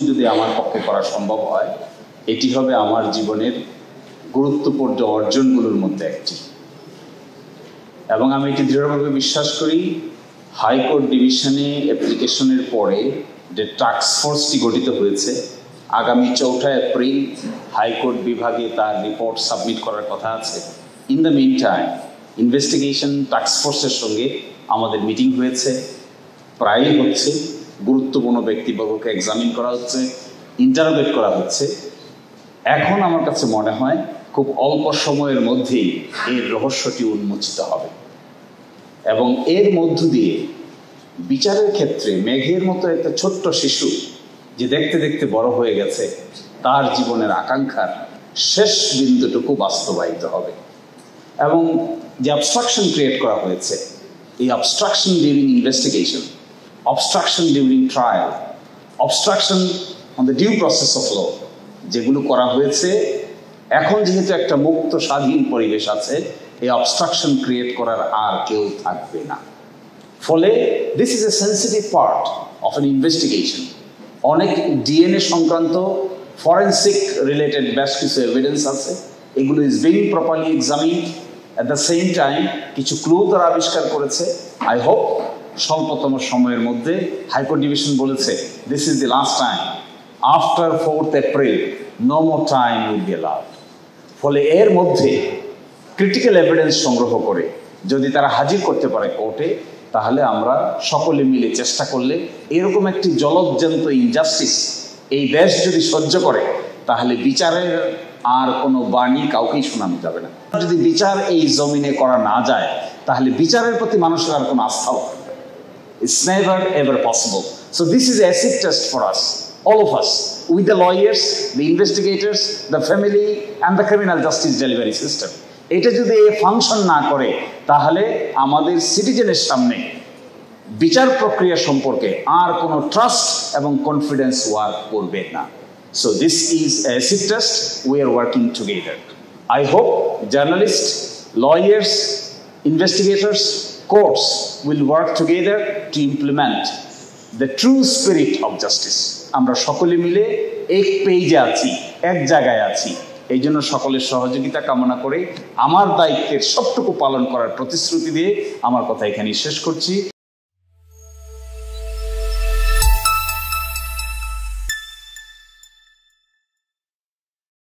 যদি আমার পক্ষে করা সম্ভব হয়, এটি হবে আমার জীবনের গুরুত্বপূর্ণ অর্জনগুলোর মধ্যে একটি। এবং আমি এটি দৃঢ়ভাবে বিশ্বাস করি, হাইকোর্ট ডিভিশনে অ্যাপ্লিকেশনের পরে যে টাস্ক ফোর্সটি গঠিত হয়েছে, আগামী 4 এপ্রিল হাইকোর্ট বিভাগে তার রিপোর্ট সাবমিট করার কথা আছে। In the meantime investigation task ফোর্সের সঙ্গে আমাদের মিটিং হয়েছে, প্রায়ই হচ্ছে। গুরুত্বপূর্ণ ব্যক্তিবর্গকে এক্সামিন করা হচ্ছে, ইন্টারোগেট করা হচ্ছে। এখন আমার কাছে মনে হয় খুব অল্প সময়ের মধ্যেই এর রহস্যটি উন্মোচিত হবে এবং এর মধ্য দিয়ে বিচারের ক্ষেত্রে মেঘের মতো একটা ছোট্ট শিশু যে দেখতে দেখতে বড় হয়ে গেছে, তার জীবনের আকাঙ্ক্ষার শেষ বিন্দুটুকু বাস্তবায়িত হবে। এবং যে অবস্ট্রাকশন ক্রিয়েট করা হয়েছে, এই obstruction during investigation, obstruction during trial, obstruction on the due process of law, যেগুলো করা হয়েছে, এখন যেহেতু একটা মুক্ত স্বাধীন পরিবেশ আছে, এই অবস্ট্রাকশন ক্রিয়েট করার আর কেউ থাকবে না। ফলে this is a sensitive part of an investigation. অনেক ডিএনএ সংক্রান্ত ফরেন্সিক রিলেটেড বেশ কিছু এভিডেন্স আছে, এগুলো is being properly examined. At the same time কিছু ক্লু তারা আবিষ্কার করেছে। আই হোপ স্বল্পতম সময়ের মধ্যে হাইকোর্ট ডিভিশন বলেছে this is the last time, after 4 April no more time will be allowed. ফলে এর মধ্যে ক্রিটিক্যাল এভিডেন্স সংগ্রহ করে যদি তারা হাজির করতে পারে কোর্টে, তাহলে আমরা সকলে মিলে চেষ্টা করলে এরকম একটি জলজ্জান্ত ইনজাস্টিস এই দেশ যদি সহ্য করে, তাহলে বিচারের আর কোনো বাণী কাউকেই শোনানো যাবে না। যদি বিচার এই জমিনে করা না যায়, তাহলে বিচারের প্রতি মানুষের আর কোনো আস্থাও থাকবে। It's never ever possible. So this is an acid test for us, all of us, with the lawyers, the investigators, the family and the criminal justice delivery system. এটা যদি ফাংশন না করে, তাহলে আমাদের সিটিজেনের সামনে বিচার প্রক্রিয়া সম্পর্কে আর কোনো ট্রাস্ট এবং কনফিডেন্স ওয়ার্ক করবে না। So this is a acid test. We are working together. I hope journalists, lawyers, investigators, courts will work together to implement the true spirit of justice. আমরা সকলে মিলে এক পেজে আছি, এক জায়গায় আছি। এই জন্য সকলের সহযোগিতা কামনা করে আমার দায়িত্বের সবটুকু পালন করার প্রতিশ্রুতি দিয়ে আমার কথা এখানেই শেষ করছি।